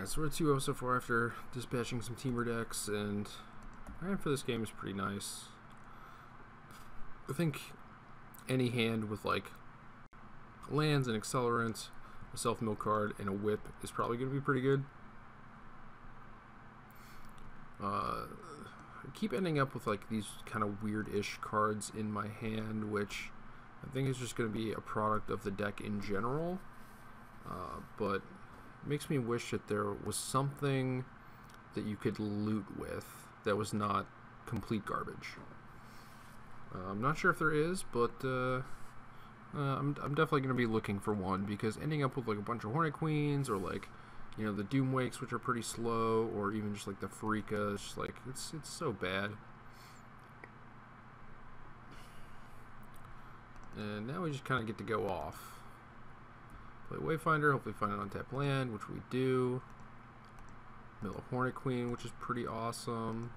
Alright, so we're 2-0 so far after dispatching some teamer decks, and my hand for this game is pretty nice. I think any hand with like lands and accelerants, a self-mill card, and a whip is probably going to be pretty good. I keep ending up with like these kind of weird-ish cards in my hand, which I think is just going to be a product of the deck in general, but it makes me wish that there was something that you could loot with that was not complete garbage. I'm not sure if there is, but I'm definitely going to be looking for one, because ending up with like a bunch of Hornet Queens, or like, you know, the Doom Wakes, which are pretty slow, or even just like the Freaka, it's just like, it's so bad. And now we just kind of get to go off. Play Wayfinder, hopefully find an untapped land, which we do. Mill a Hornet Queen, which is pretty awesome.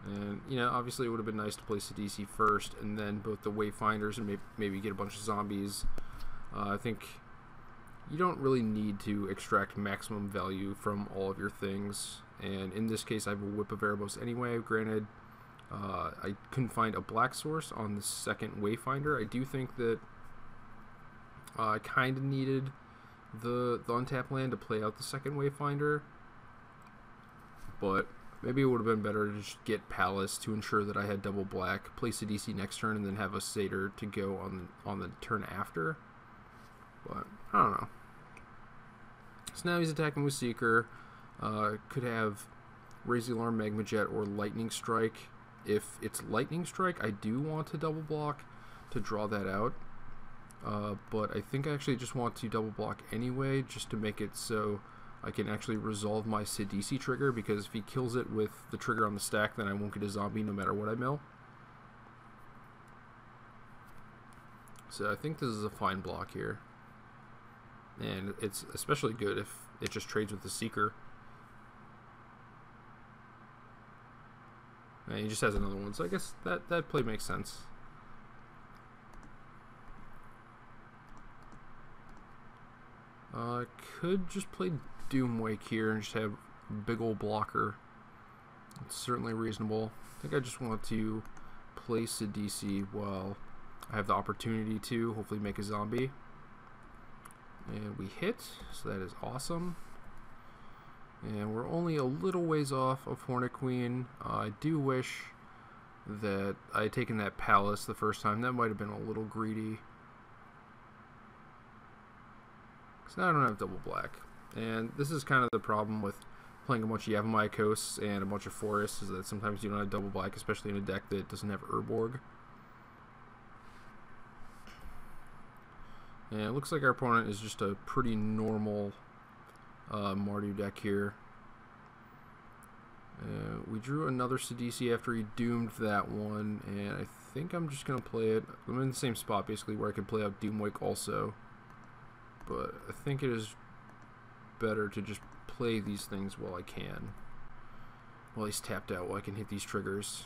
And, you know, obviously it would have been nice to play Sidisi first, and then both the Wayfinders, and maybe get a bunch of zombies. I think you don't really need to extract maximum value from all of your things, and in this case I have a Whip of Erebos anyway. Granted, I couldn't find a black source on the second Wayfinder. I do think that I kind of needed the untapped land to play out the second Wayfinder, but maybe it would have been better to just get Palace to ensure that I had double black, place a DC next turn, and then have a Satyr to go on the turn after. But I don't know. So now he's attacking with Seeker. Could have Raise the Alarm, Magma Jet, or Lightning Strike. If it's Lightning Strike, I do want to double block to draw that out. But I think I actually just want to double block anyway, just to make it so I can actually resolve my Sidisi trigger, because if he kills it with the trigger on the stack, then I won't get a zombie no matter what I mill. So I think this is a fine block here. And it's especially good if it just trades with the Seeker. And he just has another one, so I guess that play makes sense. Could just play Doomwake here and just have a big old blocker. It's certainly reasonable. I think I just want to play Sidisi while I have the opportunity to hopefully make a zombie. And we hit, so that is awesome. And we're only a little ways off of Hornet Queen. I do wish that I had taken that Palace the first time. That might have been a little greedy. Because now I don't have double black. And this is kind of the problem with playing a bunch of Yavimaya Coasts and a bunch of Forests, is that sometimes you don't have double black, especially in a deck that doesn't have Urborg. And it looks like our opponent is just a pretty normal Mardu deck here. We drew another Sidisi after he doomed that one, and I think I'm just going to play it. I'm in the same spot basically where I can play out Doomwake also, but I think it is better to just play these things while I can. While he's tapped out, while I can hit these triggers.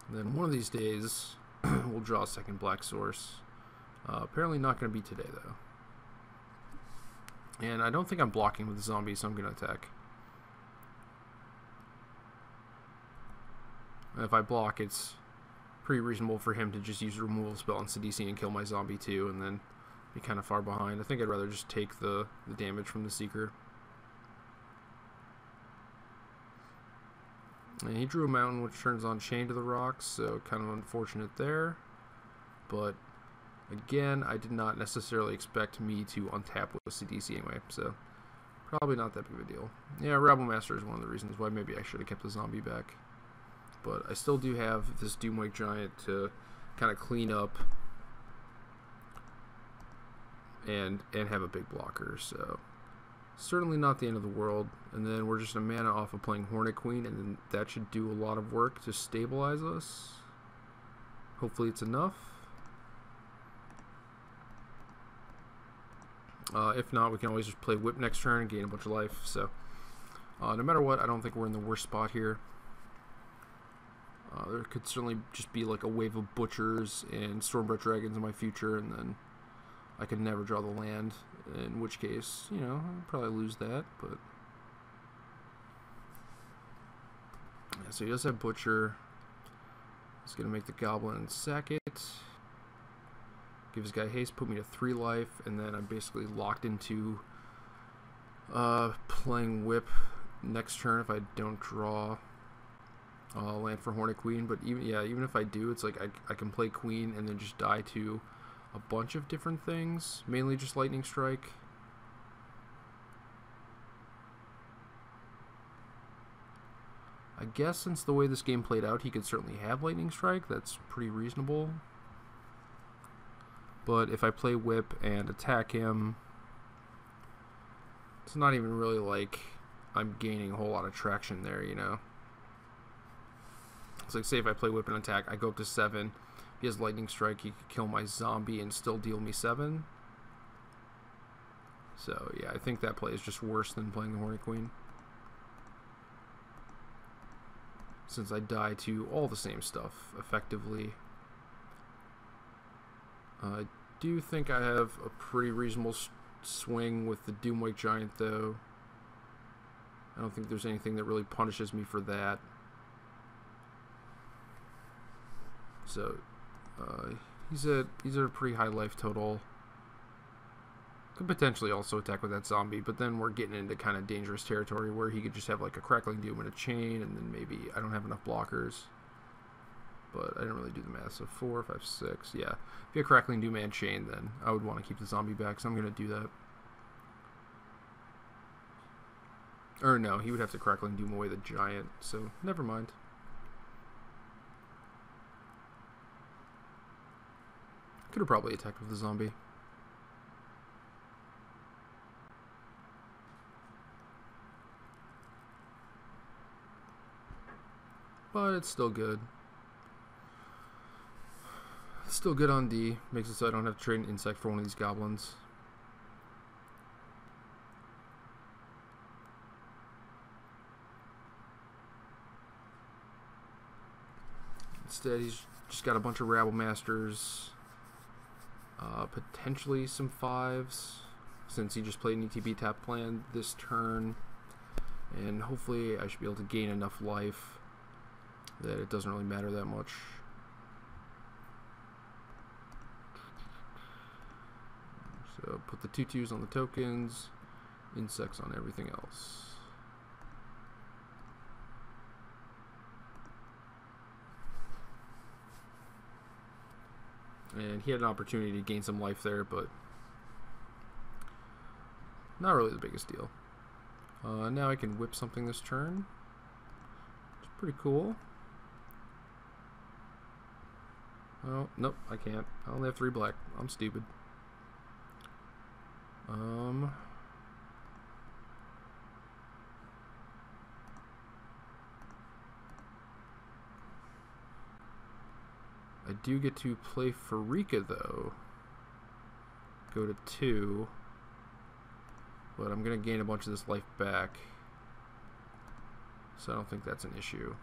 And then one of these days we'll draw a second black source. Apparently not going to be today, though. And I don't think I'm blocking with the zombie, so I'm going to attack. And if I block, it's pretty reasonable for him to just use a removal spell on Sidisi and kill my zombie too, and then be kind of far behind. I think I'd rather just take the damage from the Seeker. And he drew a mountain, which turns on Chain to the Rocks, so kind of unfortunate there. But again, I did not necessarily expect me to untap with Sidisi anyway, so probably not that big of a deal. Yeah, Rabble Master is one of the reasons why maybe I should have kept the zombie back. But I still do have this Doomwake Giant to kind of clean up and have a big blocker, so certainly not the end of the world. And then we're just a mana off of playing Hornet Queen, and then that should do a lot of work to stabilize us. Hopefully it's enough. If not, we can always just play Whip next turn and gain a bunch of life. So No matter what, I don't think we're in the worst spot here. There could certainly just be like a wave of butchers and Stormbred dragons in my future, and then I could never draw the land, in which case, you know, I'd probably lose that, but... Yeah, so he does have butcher. He's going to make the goblin and sack it. Give this guy haste, put me to 3 life, and then I'm basically locked into playing whip next turn if I don't draw land for Hornet Queen. But even if I do, it's like I can play Queen and then just die to a bunch of different things, mainly just Lightning Strike. I guess since the way this game played out, he could certainly have Lightning Strike. That's pretty reasonable. But if I play whip and attack him, it's not even really like I'm gaining a whole lot of traction there, you know. It's like, say if I play whip and attack, I go up to 7. If he has Lightning Strike, he could kill my zombie and still deal me 7. So yeah, I think that play is just worse than playing the Hornet Queen, since I die to all the same stuff effectively. I do think I have a pretty reasonable swing with the Doomwake Giant, though. I don't think there's anything that really punishes me for that. So he's at a pretty high life total. Could potentially also attack with that zombie, but then we're getting into kind of dangerous territory where he could just have like a Crackling Doom and a chain, and then maybe I don't have enough blockers. But I didn't really do the math, so 4, 5, 6, yeah. If you have Crackling Doom and chain, then I would want to keep the zombie back, so I'm going to do that. Or no, he would have to Crackling Doom away the giant, so never mind. Could have probably attacked with the zombie. But it's still good. It's still good on D. Makes it so I don't have to trade an insect for one of these goblins. Instead, he's just got a bunch of Rabble Masters. Potentially some 5s, since he just played an ETB tap plan this turn. And hopefully I should be able to gain enough life that it doesn't really matter that much. So put the 2/2s on the tokens, insects on everything else. And he had an opportunity to gain some life there, but not really the biggest deal. Now I can whip something this turn. It's pretty cool. Oh, nope, I can't. I only have 3 black. I'm stupid. I do get to play Farika, though. Go to 2. But I'm going to gain a bunch of this life back. So I don't think that's an issue.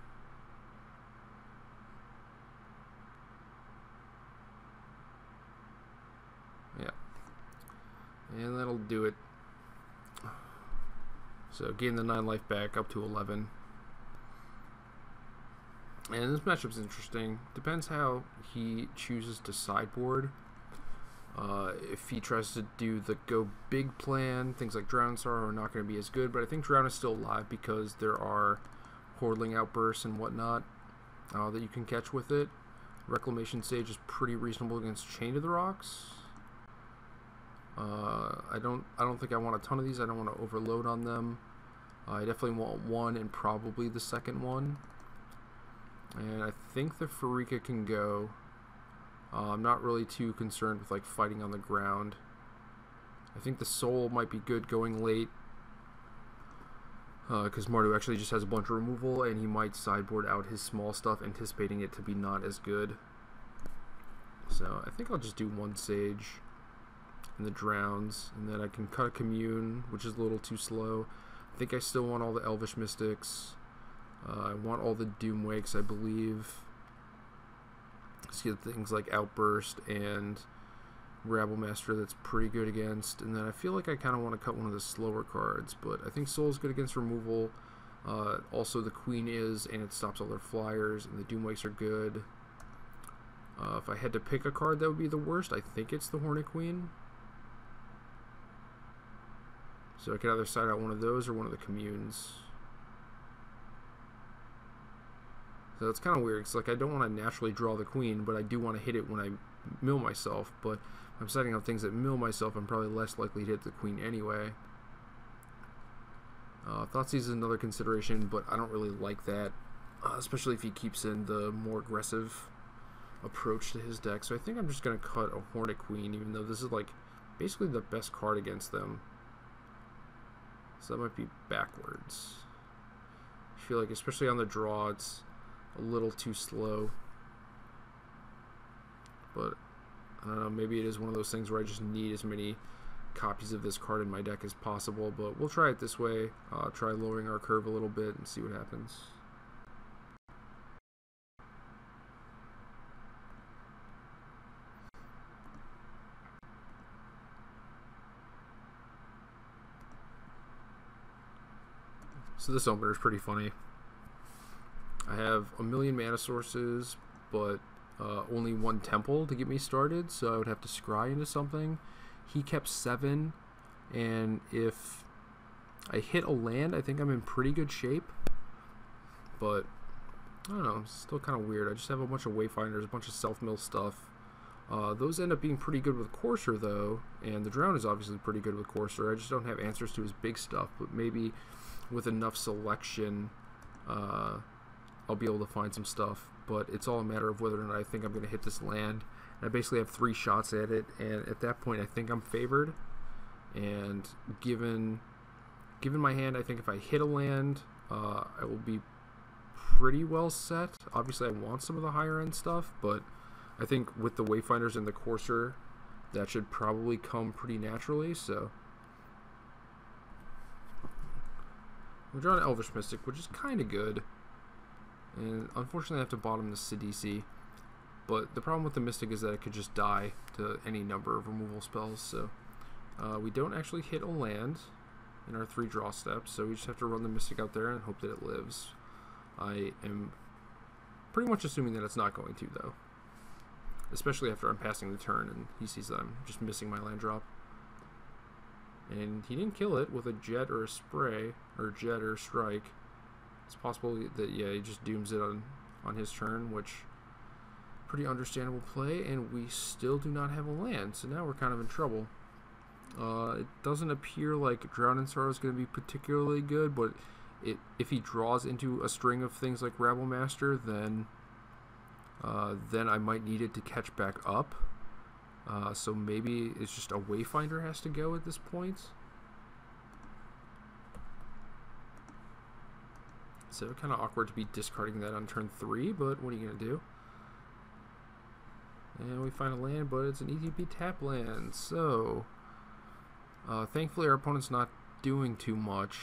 Yeah. And that'll do it. So gain the 9 life back up to 11. And this matchup's interesting. Depends how he chooses to sideboard. If he tries to do the go big plan, things like Drown Star are not going to be as good, but I think Drown is still alive because there are Hordling Outbursts and whatnot that you can catch with it. Reclamation Sage is pretty reasonable against Chain to the Rocks. I don't think I want a ton of these. I don't want to overload on them. I definitely want 1 and probably the second one. And I think the Farika can go. I'm not really too concerned with like fighting on the ground. I think the Soul might be good going late, because Mardu actually just has a bunch of removal, and he might sideboard out his small stuff, anticipating it to be not as good. So I think I'll just do 1 Sage and the Drowns, and then I can cut a Commune, which is a little too slow. I think I still want all the Elvish Mystics. I want all the Doom Wakes, I believe. Let's get things like Outburst and Rabble Master that's pretty good against. And then I feel like I kind of want to cut one of the slower cards, but I think Soul's good against removal. Also the Queen is, and it stops all their flyers, and the Doom Wakes are good. If I had to pick a card that would be the worst, I think it's the Hornet Queen. So I could either side out one of those or one of the communes. So it's kind of weird. It's like I don't want to naturally draw the Queen, but I do want to hit it when I mill myself. But if I'm setting up things that mill myself, I'm probably less likely to hit the Queen anyway. Thoughtseize is another consideration, but I don't really like that, especially if he keeps in the more aggressive approach to his deck. So I think I'm just going to cut a Hornet Queen, even though this is like basically the best card against them. So that might be backwards. I feel like, especially on the draw, it's a little too slow. But I don't know, maybe it is one of those things where I just need as many copies of this card in my deck as possible. But we'll try it this way. Try lowering our curve a little bit and see what happens. So this opener is pretty funny. I have a million mana sources, but only one temple to get me started, so I would have to scry into something. He kept 7, and if I hit a land, I think I'm in pretty good shape. But I don't know, it's still kind of weird. I just have a bunch of Wayfinders, a bunch of self-mill stuff. Those end up being pretty good with Courser, though, and the Drown is obviously pretty good with Courser. I just don't have answers to his big stuff, but maybe with enough selection, I'll be able to find some stuff. But it's all a matter of whether or not I think I'm going to hit this land. And I basically have 3 shots at it, and at that point I think I'm favored. And given my hand, I think if I hit a land, I will be pretty well set. Obviously I want some of the higher end stuff, but I think with the Wayfinders and the Courser, that should probably come pretty naturally. So we draw an Elvish Mystic, which is kind of good. And unfortunately I have to bottom the Sidisi. But the problem with the Mystic is that it could just die to any number of removal spells. So we don't actually hit a land in our 3 draw steps, so we just have to run the Mystic out there and hope that it lives. I am pretty much assuming that it's not going to, though. Especially after I'm passing the turn and he sees that I'm just missing my land drop. And he didn't kill it with a jet or a spray, or jet or strike. It's possible that, yeah, he just dooms it on his turn, which pretty understandable play, and we still do not have a land, so now we're kind of in trouble. It doesn't appear like Drown in Sorrow is going to be particularly good, but if he draws into a string of things like Rabble Master, then I might need it to catch back up. So maybe it's just a Wayfinder has to go at this point. So kind of awkward to be discarding that on turn 3, but what are you going to do? And we find a land, but it's an ETB tap land. So thankfully our opponent's not doing too much.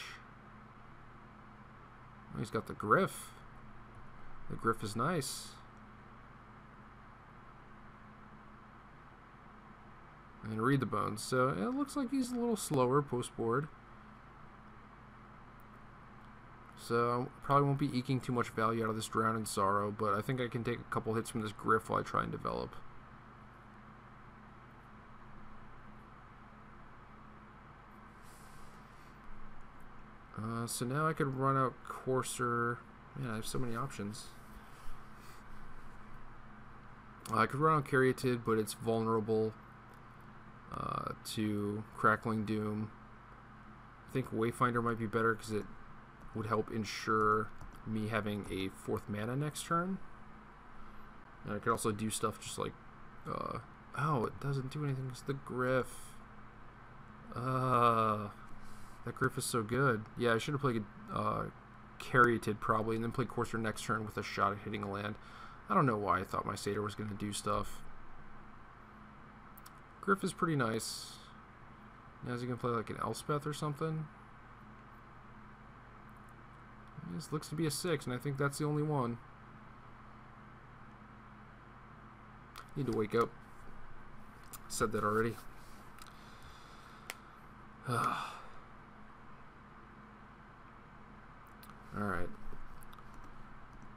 Oh, he's got the Griff. The Griff is nice. And read the bones. So it looks like he's a little slower post-board. So probably won't be eking too much value out of this Drown in Sorrow, but I think I can take a couple hits from this Griff while I try and develop. So now I could run out Courser. Man, I have so many options. I could run out Caryatid, but it's vulnerable to Crackling Doom. I think Wayfinder might be better because it would help ensure me having a 4th mana next turn. And I could also do stuff just like... oh, it doesn't do anything. It's the Griff. That Griff is so good. Yeah, I should have played Caryatid probably, and then played Courser next turn with a shot at hitting a land. I don't know why I thought my Satyr was going to do stuff. Griff is pretty nice. Now is he going to play like an Elspeth or something? This looks to be a 6, and I think that's the only one. Need to wake up. Said that already. Alright.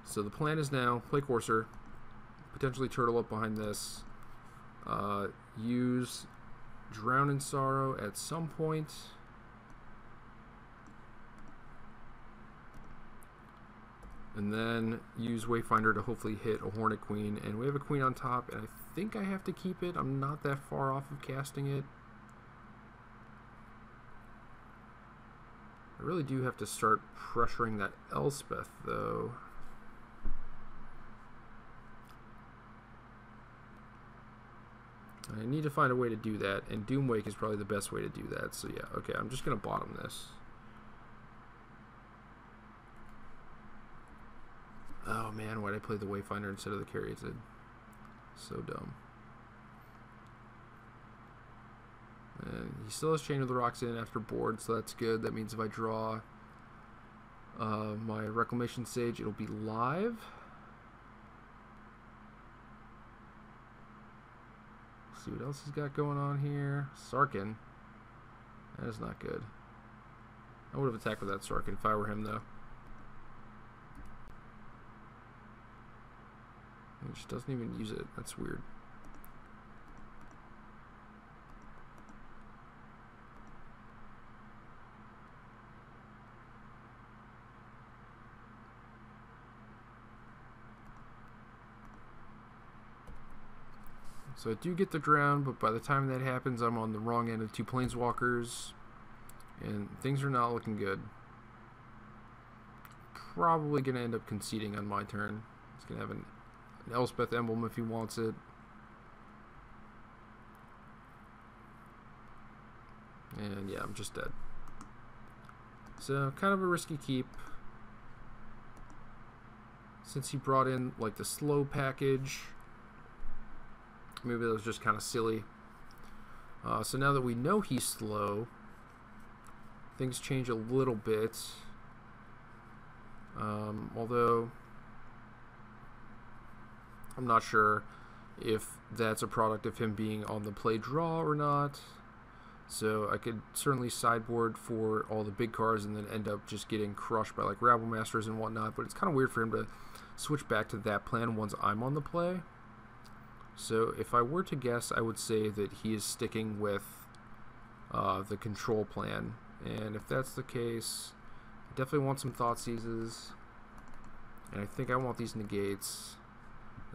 So the plan is now play Courser, potentially turtle up behind this, use Drown in Sorrow at some point. And then use Wayfinder to hopefully hit a Hornet Queen. And we have a Queen on top, and I think I have to keep it. I'm not that far off of casting it. I really do have to start pressuring that Elspeth, though. I need to find a way to do that, and Doomwake is probably the best way to do that. So yeah, okay, I'm just going to bottom this. Oh man, why'd I play the Wayfinder instead of the Caryatid? So dumb. And he still has Chain of the Rocks in after board, so that's good. That means if I draw my Reclamation Sage, it'll be live. Let's see what else he's got going on here. Sarkin. That is not good. I would have attacked with that Sarkin if I were him, though. He just doesn't even use it. That's weird. So I do get the drown, but by the time that happens, I'm on the wrong end of 2 Planeswalkers, and things are not looking good. Probably going to end up conceding on my turn. He's going to have an Elspeth emblem if he wants it. And yeah, I'm just dead. So kind of a risky keep. Since he brought in like the slow package, maybe that was just kind of silly. So now that we know he's slow, things change a little bit. Although I'm not sure if that's a product of him being on the play draw or not. So I could certainly sideboard for all the big cards and then end up just getting crushed by like Rabble Masters and whatnot. But it's kind of weird for him to switch back to that plan once I'm on the play. So if I were to guess, I would say that he is sticking with the control plan. And if that's the case, I definitely want some Thoughtseizes. And I think I want these negates.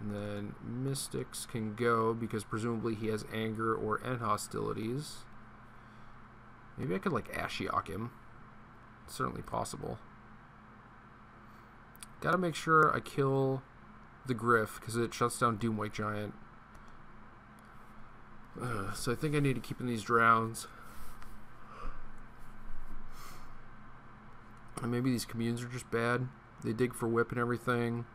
And then Mystics can go because presumably he has Anger or End Hostilities. Maybe I could like Ashiok him. It's certainly possible. Gotta make sure I kill the Griff because it shuts down Doomwake Giant. So I think I need to keep in these drowns. And maybe these communes are just bad. They dig for whip and everything.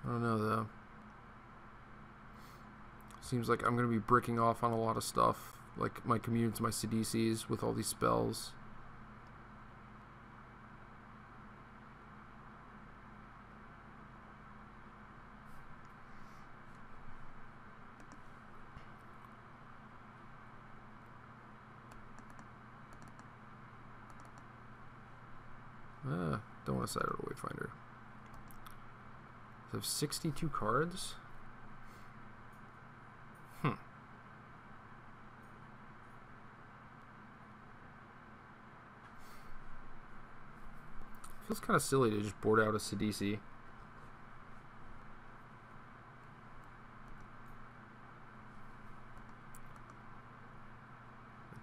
I don't know though. Seems like I'm going to be bricking off on a lot of stuff. Like my communes, my CDCs with all these spells. Don't want to side out a Wayfinder. So I have 62 cards. Feels kind of silly to just board out a CDC. I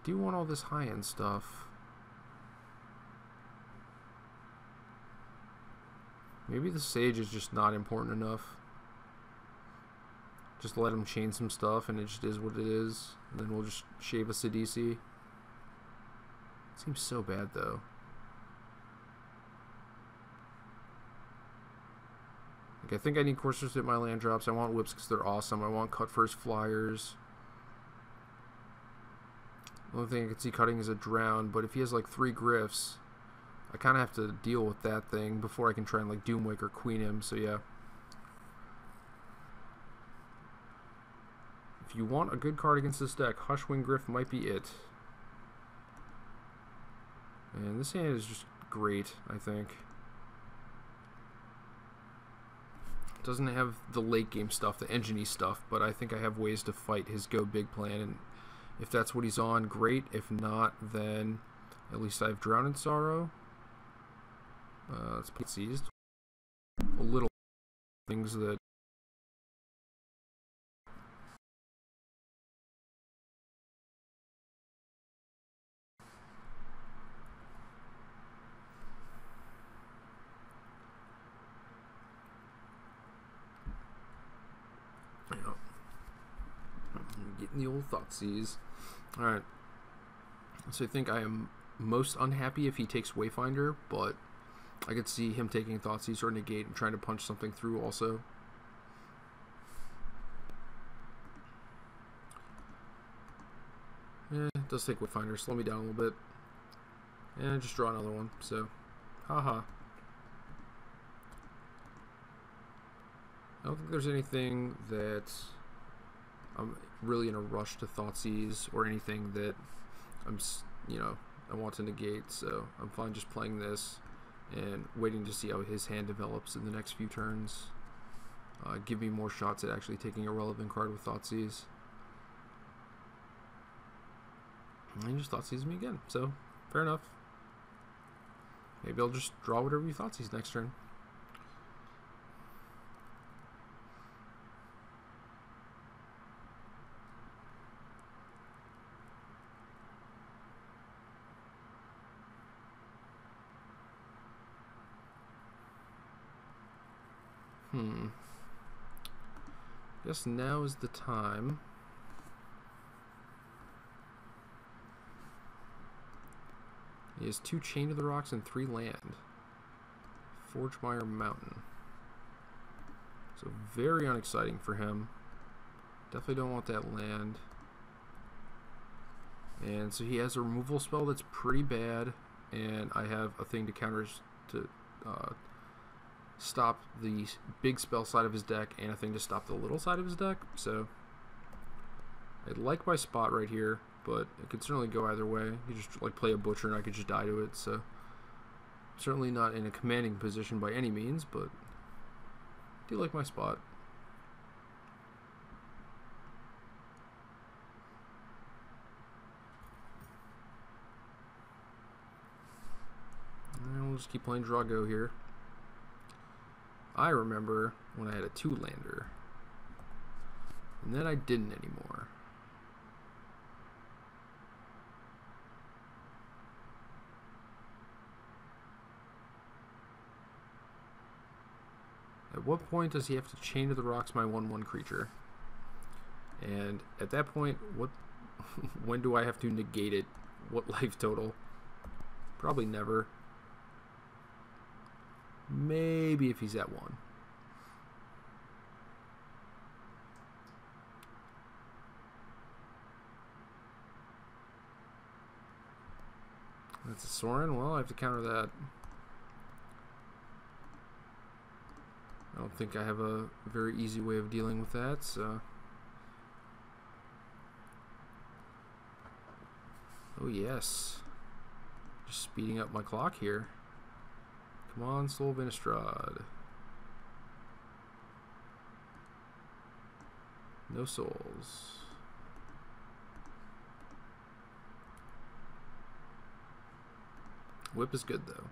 do want all this high-end stuff. Maybe the Sage is just not important enough. Just let him chain some stuff and it just is what it is. And then we'll just shave a CDC. Seems so bad though. Like, I think I need Coursers to hit my land drops. I want whips because they're awesome. I want cut first flyers. The only thing I could see cutting is a drown, but if he has like 3 Griffs, I kind of have to deal with that thing before I can try and like Doomwake or Queen him, so yeah. If you want a good card against this deck, Hushwing Griff might be it. And this hand is just great, I think. It doesn't have the late game stuff, the engine-y stuff, but I think I have ways to fight his go big plan, and if that's what he's on, great. If not, then at least I have Drown in Sorrow. Let's put seized. A little things that getting the old Thoughtseize. Alright. So I think I am most unhappy if he takes Wayfinder, but I could see him taking Thoughtseize or Negate and trying to punch something through also. It does take Wayfinder. Slow me down a little bit. And I just draw another one, so haha. I don't think there's anything that I'm really in a rush to Thoughtseize or anything that I want to negate, so I'm fine just playing this and waiting to see how his hand develops in the next few turns. Give me more shots at actually taking a relevant card with Thoughtseize. And he just Thoughtseizes me again, so fair enough. Maybe I'll just draw whatever you Thoughtseize next turn. Guess now is the time. He has 2 Chain to the Rocks and 3 land. Forgemire Mountain. So very unexciting for him. Definitely don't want that land. And so he has a removal spell that's pretty bad, and I have a thing to counter to stop the big spell side of his deck and a thing to stop the little side of his deck. So I like my spot right here, but it could certainly go either way. You just like play a Butcher and I could just die to it, so certainly not in a commanding position by any means, but I do like my spot. And we'll just keep playing Draw Go here. I remember when I had a 2-lander, and then I didn't anymore. At what point does he have to Chain to the Rocks my 1/1 creature? And at that point, when do I have to negate it? What life total? Probably never. Maybe if he's at 1. That's a Sorin. Well, I have to counter that. I don't think I have a very easy way of dealing with that, so. Oh yes. Just speeding up my clock here. Come on, Soul of Innistrad. No souls. Whip is good though.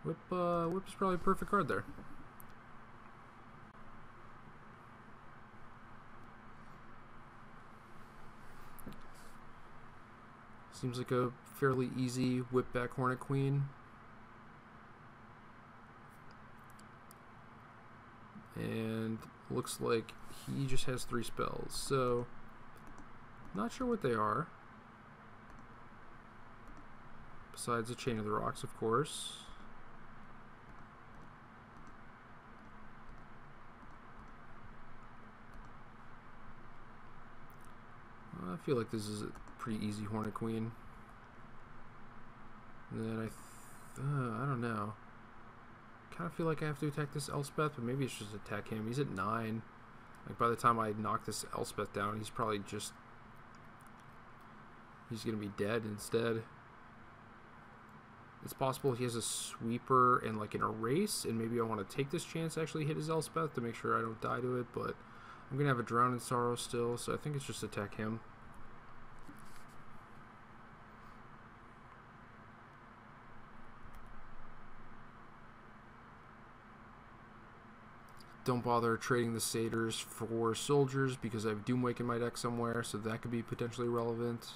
Whip is probably a perfect card there. Seems like a fairly easy whip back Hornet Queen. And looks like he just has 3 spells, so not sure what they are. Besides a Chain of the Rocks, of course. I feel like this is a pretty easy Hornet Queen. And then I don't know. Kind of feel like I have to attack this Elspeth, but maybe it's just attack him. He's at 9. Like by the time I knock this Elspeth down, he's probably just... he's gonna be dead instead. It's possible he has a sweeper and like an erase, and maybe I want to take this chance to actually hit his Elspeth to make sure I don't die to it, but I'm gonna have a Drown in Sorrow still, so I think it's just attack him. Don't bother trading the satyrs for soldiers because I have Doomwake in my deck somewhere, so that could be potentially relevant.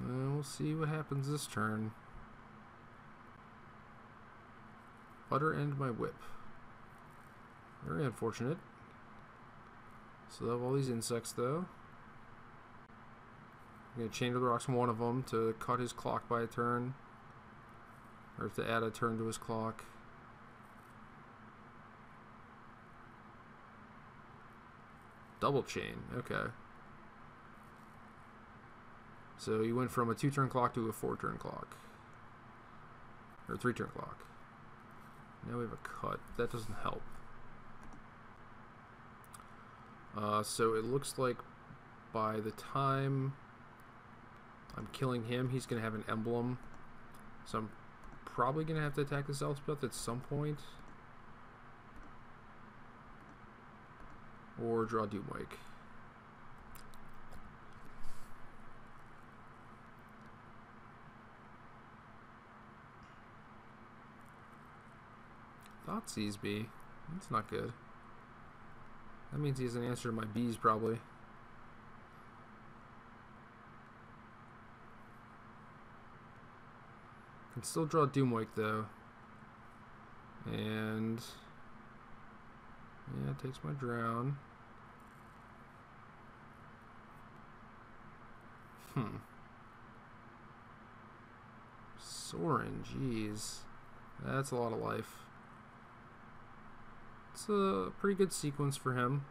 We'll see what happens this turn. Utter end my whip. Very unfortunate. So I have all these insects though. I'm going to Chain of the Rocks one of them to cut his clock by a turn. Or to add a turn to his clock. Double chain, okay. So you went from a 2-turn clock to a 4-turn clock. Or a 3-turn clock. Now we have a cut. That doesn't help. So it looks like by the time I'm killing him, he's going to have an emblem. So I'm probably going to have to attack this Elspeth at some point. Or draw Doomwake. Thoughtseize bee. That's not good. That means he has an answer to my bees, probably. Can still draw Doomwake, though. And... yeah, it takes my Drown. Sorin, jeez. That's a lot of life. It's a pretty good sequence for him.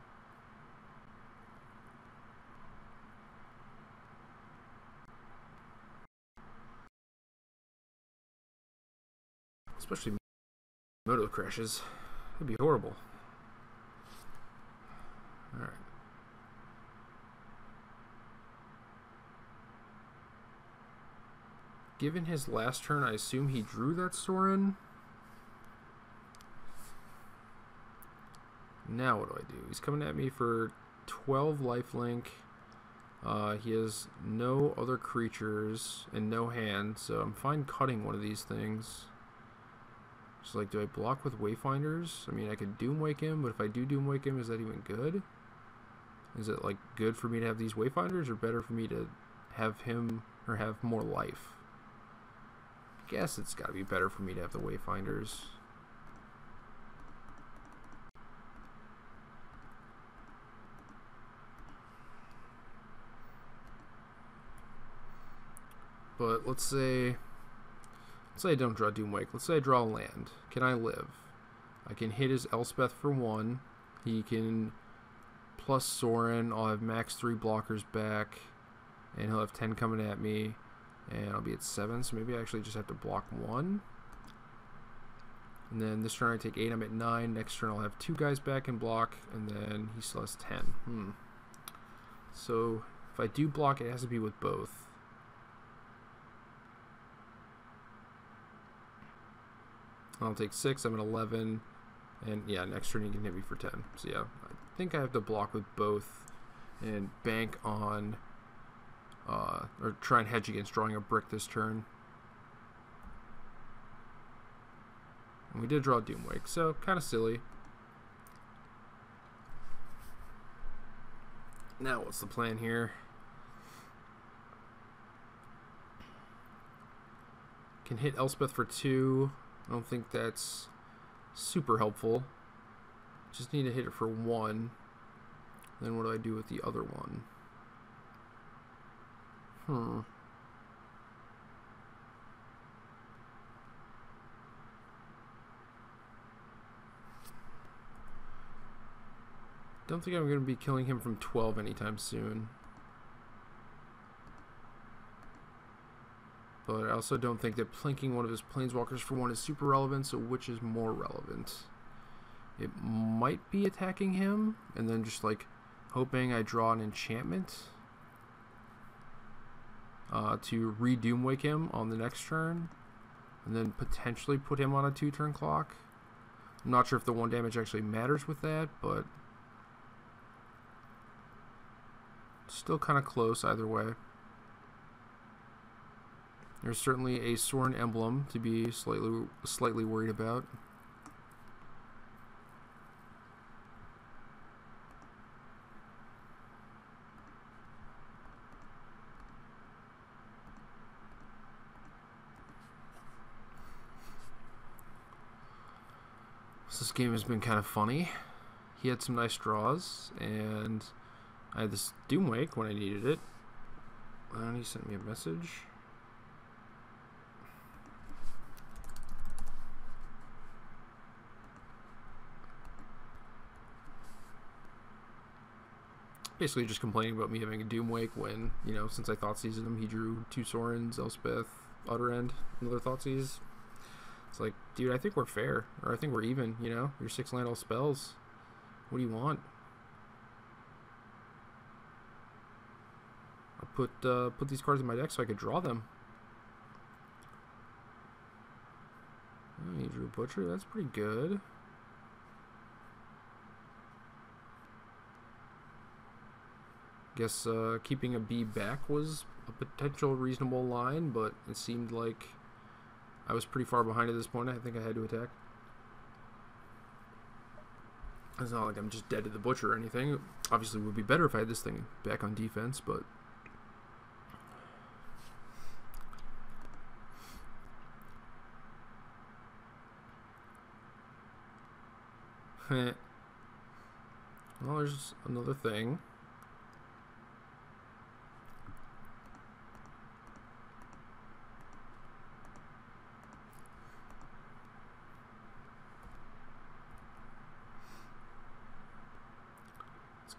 Especially moto crashes. That'd be horrible. Alright. Given his last turn, I assume he drew that Sorin. Now what do I do? He's coming at me for 12 lifelink. He has no other creatures and no hand, so I'm fine cutting one of these things. So like, do I block with Wayfinders? I mean, I could Doomwake him, but if I do Doomwake him, is that even good? Is it like good for me to have these Wayfinders, or better for me to have him or have more life? I guess it's got to be better for me to have the Wayfinders. But let's say I don't draw Doomwake. Let's say I draw land. Can I live? I can hit his Elspeth for 1. He can plus Sorin. I'll have max 3 blockers back. And he'll have 10 coming at me. And I'll be at 7. So maybe I actually just have to block 1. And then this turn I take 8. I'm at 9. Next turn I'll have 2 guys back and block. And then he still has 10. So if I do block, it has to be with both. I'll take 6, I'm at 11, and yeah, next turn he can hit me for 10. So yeah, I think I have to block with both and bank on, or try and hedge against drawing a brick this turn. And we did draw Doomwake, so kind of silly. Now what's the plan here? Can hit Elspeth for 2. I don't think that's super helpful. Just need to hit it for 1. Then what do I do with the other one? Don't think I'm going to be killing him from 12 anytime soon. But I also don't think that plinking one of his planeswalkers for 1 is super relevant, so which is more relevant? It might be attacking him, and then just like hoping I draw an enchantment to re-Doomwake him on the next turn, and then potentially put him on a 2-turn clock. I'm not sure if the 1 damage actually matters with that, but still kind of close either way. There's certainly a Sorin emblem to be slightly worried about. This game has been kind of funny. He had some nice draws, and I had this Doomwake when I needed it. And he sent me a message. Basically just complaining about me having a Doomwake when, you know, since I Thoughtseize him, he drew 2 Sorins, Elspeth, Utterend, another Thoughtseize. It's like, dude, I think we're fair, or I think we're even, you know? You're 6-land all spells. What do you want? I put these cards in my deck so I could draw them. Oh, he drew Butcher, that's pretty good. Guess keeping a B back was a potential reasonable line, but it seemed like I was pretty far behind at this point. I think I had to attack. It's not like I'm just dead to the Butcher or anything. Obviously, it would be better if I had this thing back on defense, but well, there's another thing.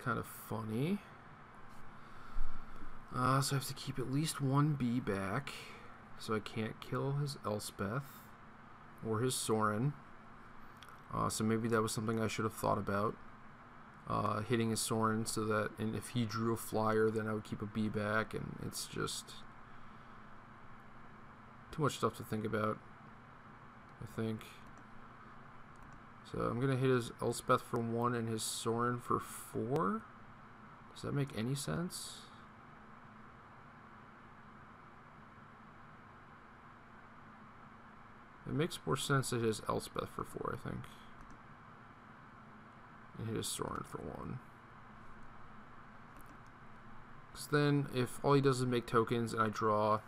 Kind of funny. So I have to keep at least 1 B back, so I can't kill his Elspeth or his Sorin. So maybe that was something I should have thought about, hitting his Sorin, so that, and if he drew a flyer, then I would keep a B back, and it's just too much stuff to think about, I think. So I'm going to hit his Elspeth for 1 and his Sorin for 4. Does that make any sense? It makes more sense to hit his Elspeth for 4, I think. And hit his Sorin for 1. Because then, if all he does is make tokens and I draw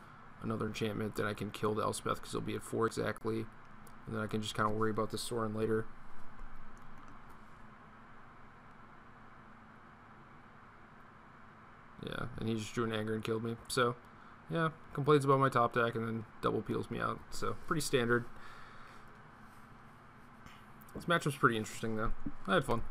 another enchantment, then I can kill the Elspeth because he'll be at 4 exactly. And then I can just kind of worry about the Sorin later. Yeah, and he just drew an Anger and killed me. So, yeah, complains about my top deck and then double peels me out. So, pretty standard. This match was pretty interesting, though. I had fun.